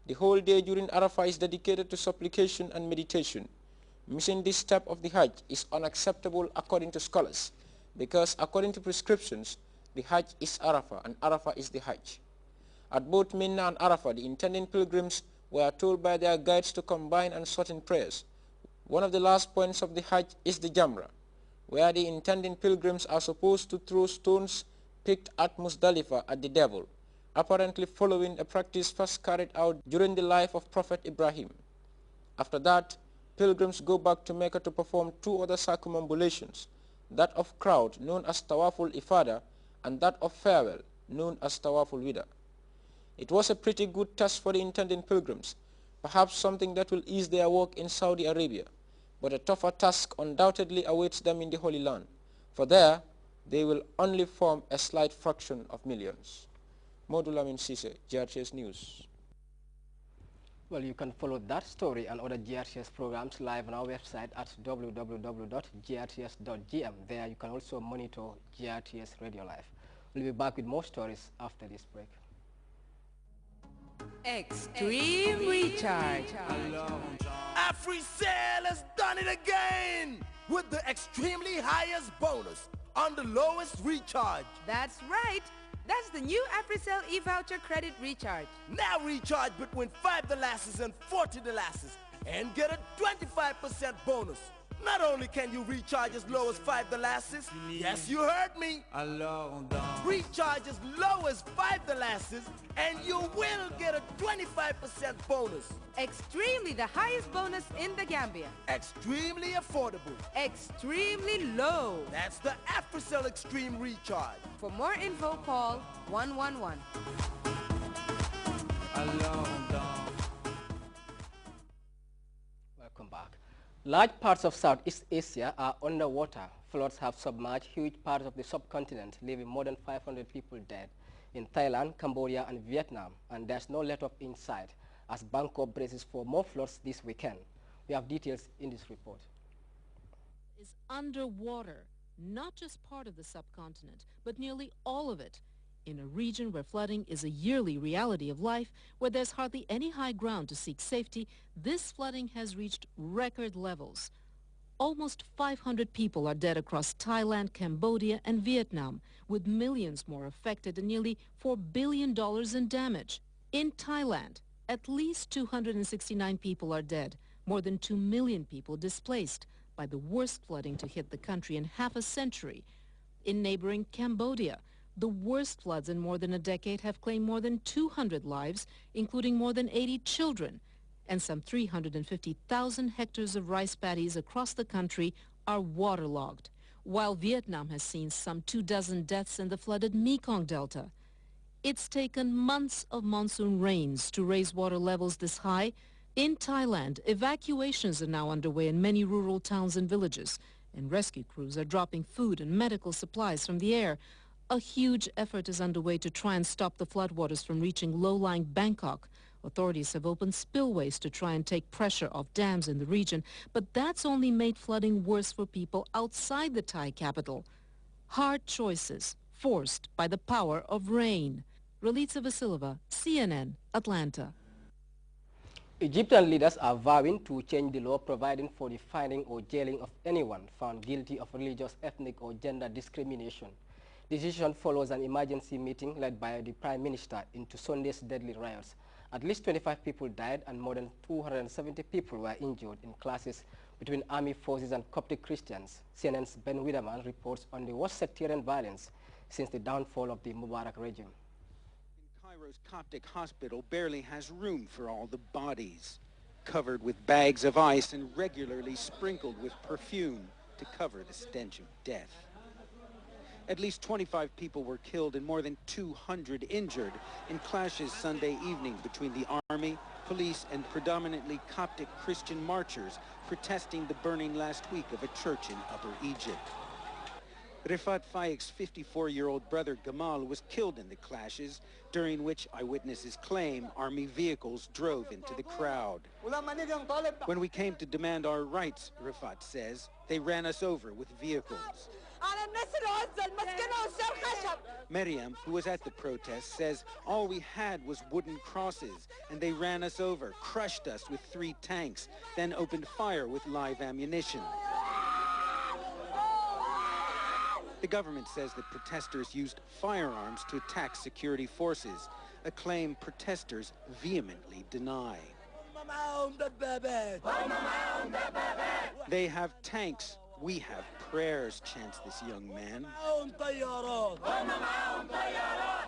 The whole day during Arafah is dedicated to supplication and meditation. Missing this step of the Hajj is unacceptable according to scholars, because according to prescriptions, the Hajj is Arafah and Arafah is the Hajj. At both Mina and Arafah, the intending pilgrims were told by their guides to combine and shorten prayers. One of the last points of the Hajj is the Jamra, where the intending pilgrims are supposed to throw stones picked at Muzdalifah at the devil, apparently following a practice first carried out during the life of Prophet Ibrahim. After that, pilgrims go back to Mecca to perform two other circumambulations, that of crowd known as Tawaful Ifada and that of farewell known as Tawaful Wida. It was a pretty good test for the intending pilgrims, perhaps something that will ease their work in Saudi Arabia, but a tougher task undoubtedly awaits them in the Holy Land, for there they will only form a slight fraction of millions. Modulamin Sise, GRTS News. Well, you can follow that story and other GRTS programs live on our website at www.grts.gm. There you can also monitor GRTS Radio Live. We'll be back with more stories after this break. Extreme Recharge. AfriCell has done it again with the extremely highest bonus on the lowest recharge. That's right. That's the new AfriCell e-voucher credit recharge. Now recharge between $5 and $40 and get a 25% bonus. Not only can you recharge as low as $5, yes, you heard me. Recharge as low as $5 and you will get a 25% bonus. Extremely the highest bonus in the Gambia. Extremely affordable. Extremely low. That's the AfriCell Extreme Recharge. For more info, call 111. Welcome back. Large parts of Southeast Asia are underwater. Floods have submerged huge parts of the subcontinent, leaving more than 500 people dead in Thailand, Cambodia, and Vietnam. And there's no let up in sight as Bangkok braces for more floods this weekend. We have details in this report. Is underwater, not just part of the subcontinent, but nearly all of it, in a region where flooding is a yearly reality of life, where there's hardly any high ground to seek safety. This flooding has reached record levels. Almost 500 people are dead across Thailand, Cambodia, and Vietnam, with millions more affected and nearly $4 billion in damage. In Thailand, at least 269 people are dead, more than 2 million people displaced by the worst flooding to hit the country in half a century. In neighboring Cambodia, the worst floods in more than a decade have claimed more than 200 lives, including more than 80 children, and some 350,000 hectares of rice paddies across the country are waterlogged, while Vietnam has seen some 24 deaths in the flooded Mekong Delta. It's taken months of monsoon rains to raise water levels this high. In Thailand, evacuations are now underway in many rural towns and villages, and rescue crews are dropping food and medical supplies from the air. A huge effort is underway to try and stop the floodwaters from reaching low-lying Bangkok. Authorities have opened spillways to try and take pressure off dams in the region, but that's only made flooding worse for people outside the Thai capital. Hard choices forced by the power of rain. Relitza Vasilova, CNN, Atlanta. Egyptian leaders are vowing to change the law providing for the finding or jailing of anyone found guilty of religious, ethnic, or gender discrimination. The decision follows an emergency meeting led by the Prime Minister into Sunday's deadly riots. At least 25 people died and more than 270 people were injured in clashes between army forces and Coptic Christians. CNN's Ben Widerman reports on the worst sectarian violence since the downfall of the Mubarak regime. Cairo's Coptic hospital barely has room for all the bodies, covered with bags of ice and regularly sprinkled with perfume to cover the stench of death. At least 25 people were killed and more than 200 injured in clashes Sunday evening between the army, police, and predominantly Coptic Christian marchers protesting the burning last week of a church in Upper Egypt. Rifat Faik's 54-year-old brother Gamal was killed in the clashes, during which eyewitnesses claim army vehicles drove into the crowd. When we came to demand our rights, Rifat says, they ran us over with vehicles. Miriam, who was at the protest, says all we had was wooden crosses, and they ran us over, crushed us with 3 tanks, then opened fire with live ammunition. The government says that protesters used firearms to attack security forces, a claim protesters vehemently deny. They have tanks, we have prayers, chants this young man.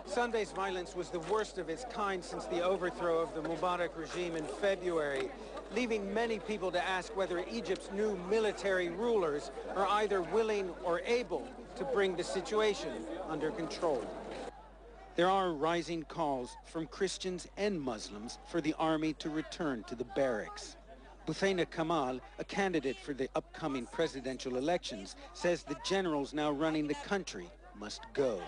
Sunday's violence was the worst of its kind since the overthrow of the Mubarak regime in February, leaving many people to ask whether Egypt's new military rulers are either willing or able to bring the situation under control. There are rising calls from Christians and Muslims for the army to return to the barracks. Buthaina Kamal, a candidate for the upcoming presidential elections, says the generals now running the country must go.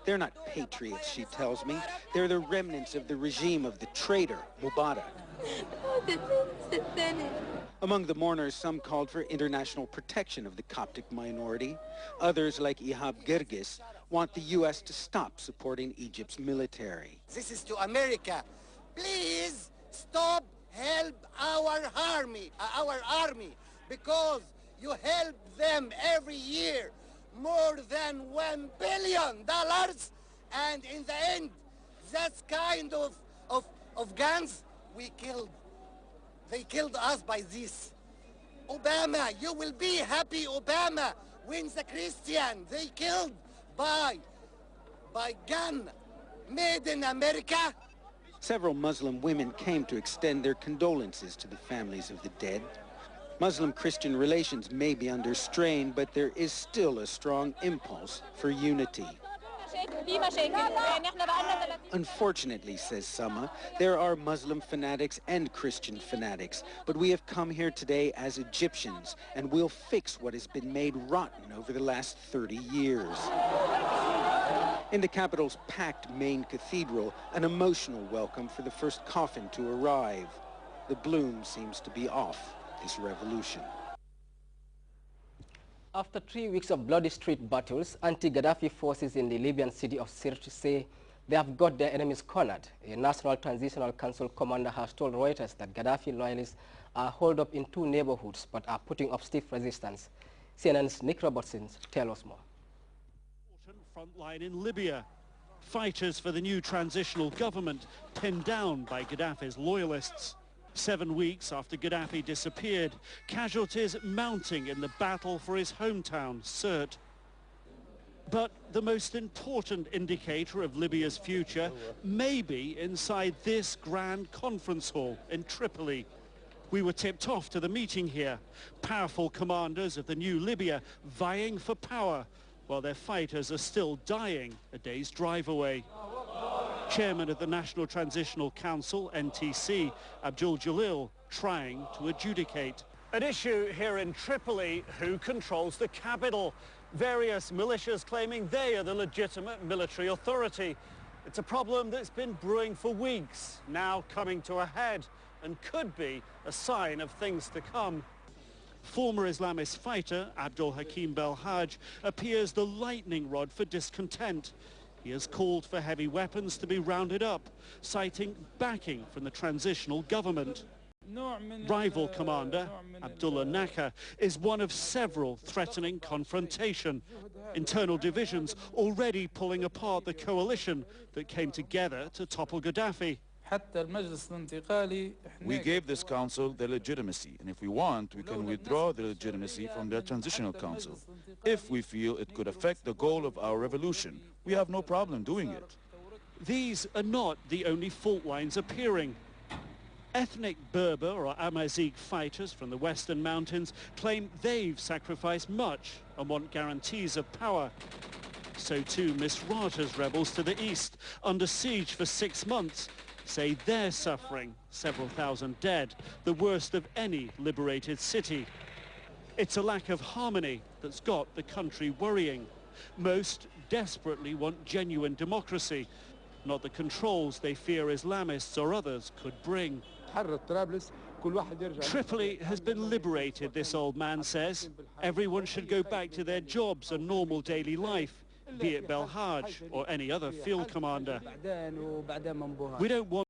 They're not patriots, she tells me. They're the remnants of the regime of the traitor, Mubarak. Among the mourners, some called for international protection of the Coptic minority. Others, like Ihab Grts, want the U.S. to stop supporting Egypt's military. This is to America. Please stop, help our army, because you help them every year more than $1 billion, and in the end, that kind of guns we killed. They killed us by this. Obama, you will be happy, Obama, when the Christian they killed by gun made in America. Several Muslim women came to extend their condolences to the families of the dead. Muslim-Christian relations may be under strain, but there is still a strong impulse for unity. Unfortunately, says Sama, there are Muslim fanatics and Christian fanatics, but we have come here today as Egyptians, and we'll fix what has been made rotten over the last 30 years. In the capital's packed main cathedral, an emotional welcome for the first coffin to arrive. The bloom seems to be off this revolution. After 3 weeks of bloody street battles, anti-Gaddafi forces in the Libyan city of Sirte say they have got their enemies cornered. A National Transitional Council commander has told Reuters that Gaddafi loyalists are holed up in 2 neighborhoods but are putting up stiff resistance. CNN's Nick Robertson tells us more. Front line in Libya. Fighters for the new transitional government pinned down by Gaddafi's loyalists. 7 weeks after Gaddafi disappeared, casualties mounting in the battle for his hometown, Sirte. But the most important indicator of Libya's future may be inside this grand conference hall in Tripoli. We were tipped off to the meeting here. Powerful commanders of the new Libya vying for power, while their fighters are still dying a day's drive away. Chairman of the National Transitional Council, NTC, Abdul Jalil, trying to adjudicate. At issue here in Tripoli, who controls the capital? Various militias claiming they are the legitimate military authority. It's a problem that's been brewing for weeks, now coming to a head, and could be a sign of things to come. Former Islamist fighter Abdul Hakim Belhaj appears the lightning rod for discontent. He has called for heavy weapons to be rounded up, citing backing from the transitional government. Rival commander Abdullah Naka is one of several threatening confrontation. Internal divisions already pulling apart the coalition that came together to topple Gaddafi. We gave this council the legitimacy, and if we want, we can withdraw the legitimacy from the transitional council. If we feel it could affect the goal of our revolution, we have no problem doing it. These are not the only fault lines appearing. Ethnic Berber or Amazigh fighters from the Western Mountains claim they've sacrificed much and want guarantees of power. So too Misrata's rebels to the east, under siege for 6 months, say they're suffering, several thousand dead, the worst of any liberated city. It's a lack of harmony that's got the country worrying. Most desperately want genuine democracy, not the controls they fear Islamists or others could bring. Tripoli has been liberated, this old man says. Everyone should go back to their jobs and normal daily life, be it Belhaj or any other field commander. We don't want